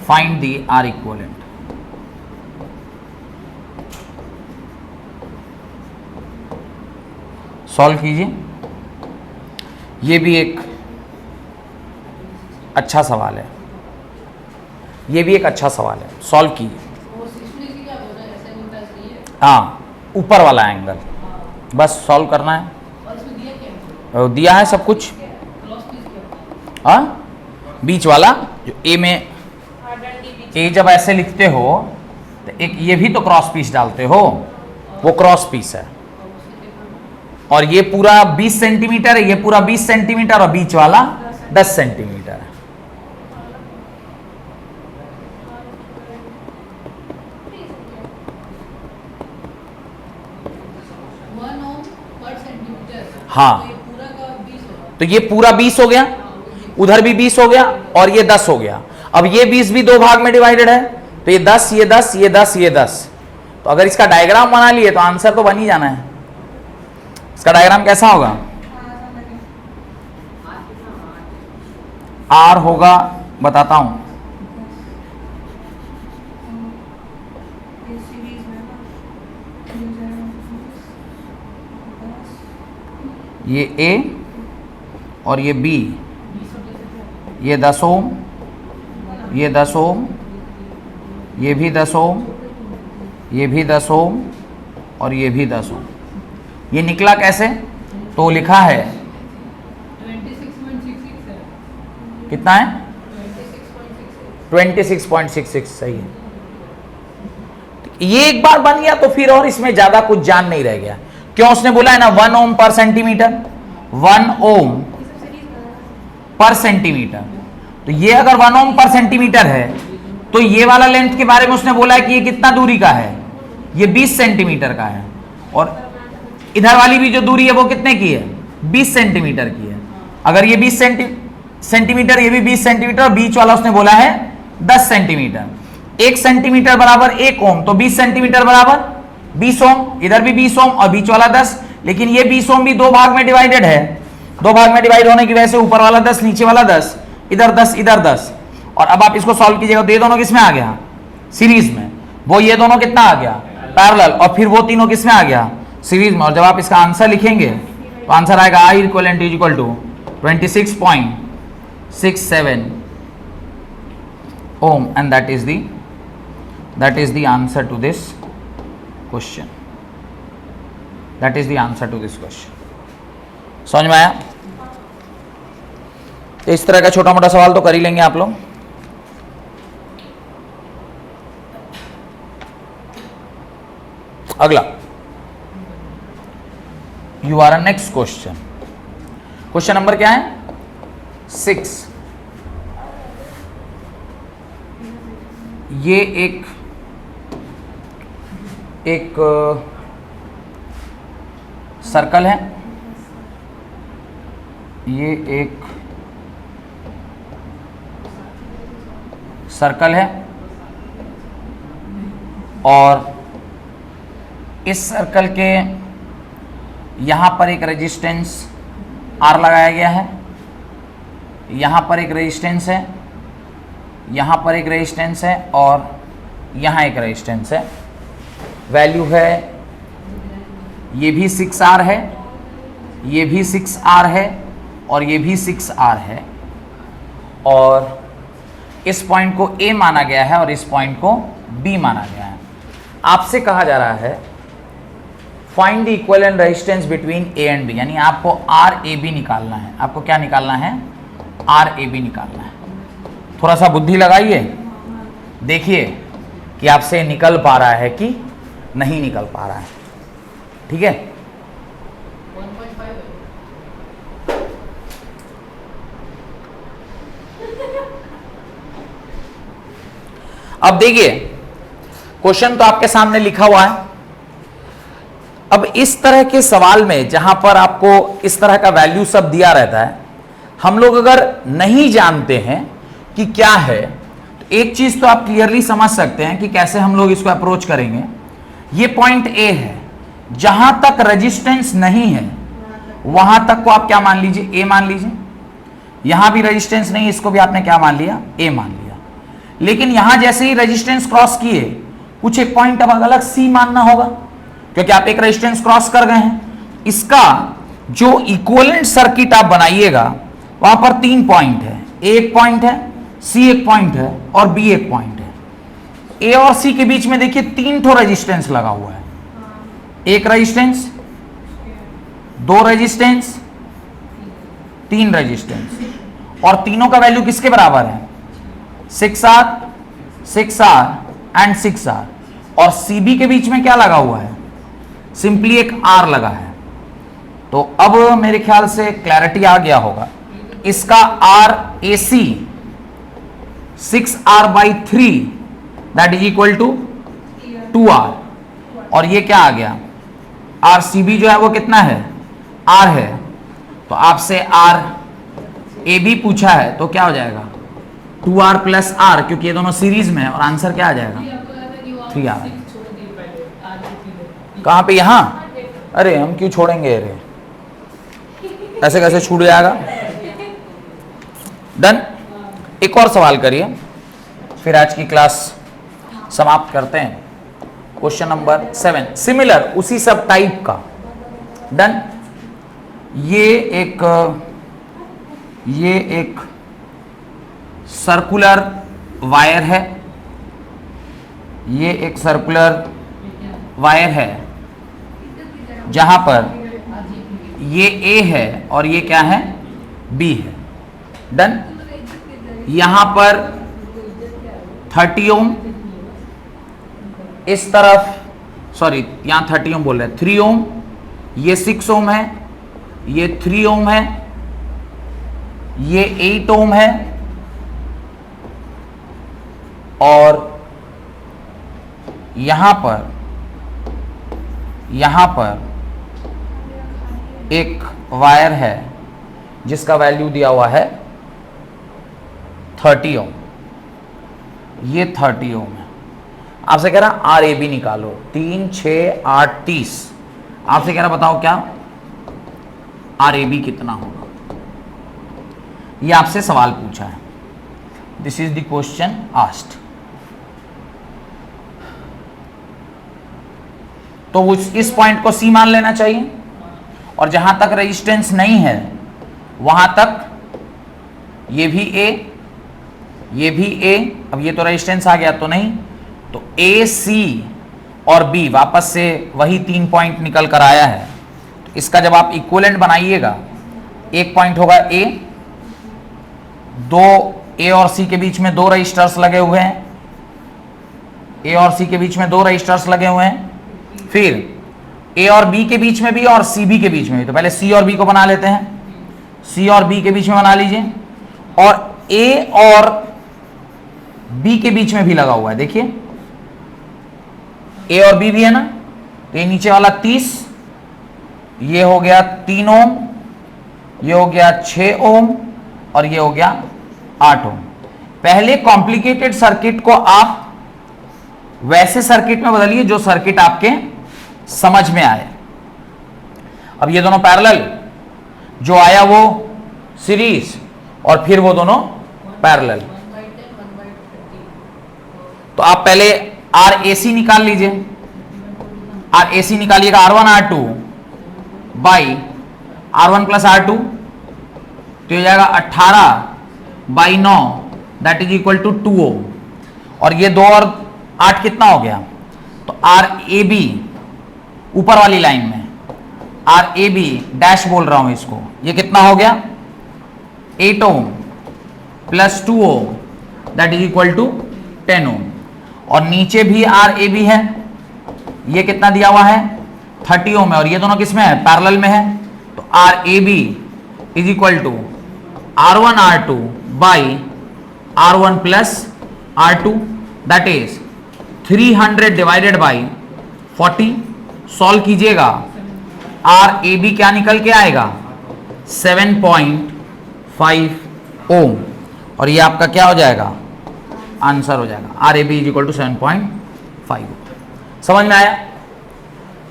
Find the R equivalent. सॉल्व कीजिए। ये भी एक अच्छा सवाल है, ये भी एक अच्छा सवाल है, सॉल्व कीजिए। हाँ, ऊपर वाला एंगल बस सॉल्व करना है। दिया है सब कुछ। हाँ, बीच वाला जो ए में, ए जब ऐसे लिखते हो तो एक ये भी तो क्रॉस पीस डालते हो, वो क्रॉस पीस है। और ये पूरा 20 सेंटीमीटर है, ये पूरा 20 सेंटीमीटर और बीच वाला 10 सेंटीमीटर है। हाँ, तो ये पूरा 20 हो गया, उधर भी 20 हो गया और ये 10 हो गया। अब ये 20 भी दो भाग में डिवाइडेड है, तो ये 10, ये 10, ये 10, ये 10। तो अगर इसका डायग्राम बना लिए तो आंसर तो बन ही जाना है। इसका डायग्राम कैसा होगा? आर होगा, बताता हूं, ये ए और ये बी, ये 10 ओम, ये 10 ओम, ये भी 10 ओम, ये भी 10 ओम और ये भी 10 ओम। ये निकला कैसे? तो लिखा है 26.66 है। कितना है? 26.66 सही है। ये एक बार बन गया तो फिर और इसमें ज्यादा कुछ जान नहीं रह गया। क्यों? उसने बोला है ना 1 ओम पर सेंटीमीटर, 1 ओम पर सेंटीमीटर। तो ये अगर 1 ओम पर सेंटीमीटर है तो ये वाला लेंथ के बारे में उसने बोला है कि ये कितना दूरी का है, ये 20 सेंटीमीटर का है। और इधर वाली भी जो दूरी है वो कितने की है? 20 सेंटीमीटर की है। अगर ये 20 सेंटीमीटर, ये भी 20 सेंटीमीटर, बीच वाला उसने बोला है 10 सेंटीमीटर। 1 सेंटीमीटर बराबर 1 ओम, तो 20 सेंटीमीटर बराबर 20 ओम। इधर भी 20 ओम और बीच वाला 10, लेकिन ये 20 ओम भी दो भाग में डिवाइडेड है। दो भाग में डिवाइड होने की वजह से ऊपर वाला 10, नीचे वाला 10, इधर 10, इधर 10। और अब आप इसको सॉल्व कीजिएगा तो ये दोनों किसमें आ गया? सीरीज में। वो ये दोनों कितना आ गया? पैरेलल। और फिर वो तीनों किसमें आ गया? सीरीज में। और जब आप इसका आंसर लिखेंगे तो आंसर आएगा I equivalent is equal to 26.67 ohm, and that is the answer to this question. That is the answer to this question. समझ में आया? इस तरह का छोटा मोटा सवाल तो कर ही लेंगे आप लोग। अगला, you are next question. Question number क्या है? 6। ये एक सर्कल है, ये एक सर्कल है और इस सर्कल के यहां पर एक रेजिस्टेंस R लगाया गया है, यहां पर एक रेजिस्टेंस है, यहां पर एक रेजिस्टेंस है और यहां एक रेजिस्टेंस है। वैल्यू है, ये भी 6R है, ये भी 6R है और ये भी 6R है। और इस पॉइंट को A माना गया है और इस पॉइंट को B माना गया है। आपसे कहा जा रहा है find the equivalent resistance between A and B, यानी आपको RAB निकालना है। आपको क्या निकालना है? RAB निकालना है। थोड़ा सा बुद्धि लगाइए, देखिए कि आपसे निकल पा रहा है कि नहीं निकल पा रहा है। ठीक है? 1.5 है। अब देखिए, क्वेश्चन तो आपके सामने लिखा हुआ है। अब इस तरह के सवाल में जहां पर आपको इस तरह का वैल्यू सब दिया रहता है, हम लोग अगर नहीं जानते हैं कि क्या है, तो एक चीज तो आप क्लियरली समझ सकते हैं कि कैसे हम लोग इसको अप्रोच करेंगे। ये पॉइंट A है, जहां तक रेजिस्टेंस नहीं है वहां तक को आप क्या मान लीजिए? A मान लीजिए। यहां भी रेजिस्टेंस नहीं, इसको भी आपने क्या मान लिया? A मान लिया। लेकिन यहां जैसे ही रेजिस्टेंस क्रॉस किए कुछ एक पॉइंट अब अलग सी मानना होगा, क्योंकि आप एक रेजिस्टेंस क्रॉस कर गए हैं। इसका जो इक्विवेलेंट सर्किट आप बनाइएगा वहां पर 3 पॉइंट है, एक पॉइंट है, सी एक पॉइंट है और बी एक पॉइंट है। ए और सी के बीच में देखिए 3 ठो रेजिस्टेंस लगा हुआ है, एक रेजिस्टेंस, 2 रेजिस्टेंस, 3 रेजिस्टेंस, और तीनों का वैल्यू किसके बराबर है? 6R, 6R and 6R। और CB के बीच में क्या लगा हुआ है? सिंपली एक R लगा है। तो अब मेरे ख्याल से क्लैरिटी आ गया होगा। इसका RAC 6R/3 that is equal to 2R, और ये क्या आ गया? RCB जो है वो कितना है? R है। तो आपसे RAB पूछा है तो क्या हो जाएगा? 2R प्लस R, क्योंकि ये दोनों सीरीज में है, और आंसर क्या आ जाएगा? 3R। कहां पे? यहां? अरे हम क्यों छोड़ेंगे? अरे ऐसे कैसे छूट जाएगा? डन। एक और सवाल करिए, फिर आज की क्लास समाप्त करते हैं। क्वेश्चन नंबर 7, सिमिलर, उसी सब टाइप का। डन। ये एक सर्कुलर वायर है, ये एक सर्कुलर वायर है जहां पर ये A है और ये क्या है? B है। डन। यहां पर 30 ओम, इस तरफ, सॉरी यहां 30 ओम बोल रहे हैं, 3 ओम, ये 6 ओम है, ये 3 ओम है, ये 8 ओम है, और यहां पर एक वायर है जिसका वैल्यू दिया हुआ है 30 ओम। ये 30 ओम है। आपसे कह रहा RAB निकालो, 3, 6, 8, 30। आपसे कह रहा बताओ क्या RAB कितना होगा? ये आपसे सवाल पूछा है। This is the question asked. तो इस पॉइंट को C मान लेना चाहिए, और जहां तक रेजिस्टेंस नहीं है वहां तक ये भी A, ये भी A। अब ये तो रेजिस्टेंस आ गया तो नहीं, तो A, C और B वापस से वही 3 पॉइंट निकल कर आया है। तो इसका जब आप इक्विवेलेंट बनाइएगा, एक पॉइंट होगा A, 2 A और C के बीच में 2 रजिस्टर्स लगे हुए हैं, A और C के बीच में 2 रजिस्टर्स लगे हुए हैं, फिर A और B के बीच में भी और CB के बीच में भी। तो पहले C और B को बना लेते हैं, C और B के बीच में बना लीजिए, और A और B के बीच में भी लगा हुआ है। देखिए A और B भी है ना, तो ये नीचे वाला 30, ये हो गया 3 ओम, ये हो गया 6 ओम, और ये हो गया 8 ओम। पहले कॉम्प्लिकेटेड सर्किट को आप वैसे सर्किट में बदलिए जो सर्किट आपके समझ में आए। अब ये दोनों पैरेलल, जो आया वो सीरीज, और फिर वो दोनों पैरेलल। तो आप पहले RAC निकाल लीजिए। RAC निकालिएगा, R1 R2 by R1 plus R2, तो हो जाएगा 18/9 दैट इज इक्वल टू 2 ओम। और ये 2 और 8 कितना हो गया? तो RAB ऊपर वाली लाइन में, RAB डैश बोल रहा हूं इसको, ये कितना हो गया? 8 ohm plus 2 ohm that is equal to 10 ohm. और नीचे भी RAB है, ये कितना दिया हुआ है? 30 ओम है, और ये दोनों किसमें है? पैरेलल में है। तो RAB is equal to R1 R2 by R1 plus R2 that is 300 divided by 40। Solve कीजिएगा, RAB क्या निकल के आएगा? 7.5 ओम, और ये आपका क्या हो जाएगा? आंसर हो जाएगा। RAB is equal to 7.5। समझ में आया?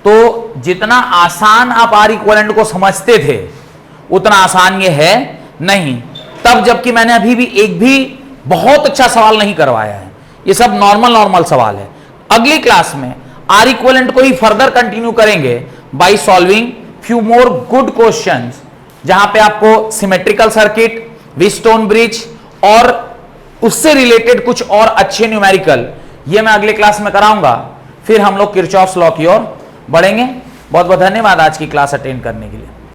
तो जितना आसान आप R इक्विवेलेंट को समझते थे उतना आसान ये है नहीं। तब जबकि मैंने अभी भी एक भी बहुत अच्छा सवाल नहीं करवाया है, ये सब नॉर्मल सवाल है। अगली क्लास में आर इक्विवेलेंट को ही फर्दर कंटिन्यू करेंगे by solving few more good questions, जहां पे आपको सिमेट्रिकल सर्किट, व्हीटस्टोन ब्रिज और उससे रिलेटेड कुछ और अच्छे न्यूमेरिकल, ये मैं अगले क्लास में कराऊंगा। फिर हम लोग किरचॉफ्स लॉ की ओर बढ़ेंगे। बहुत बहुत धन्यवाद आज की क्लास अटेंड करने के लिए।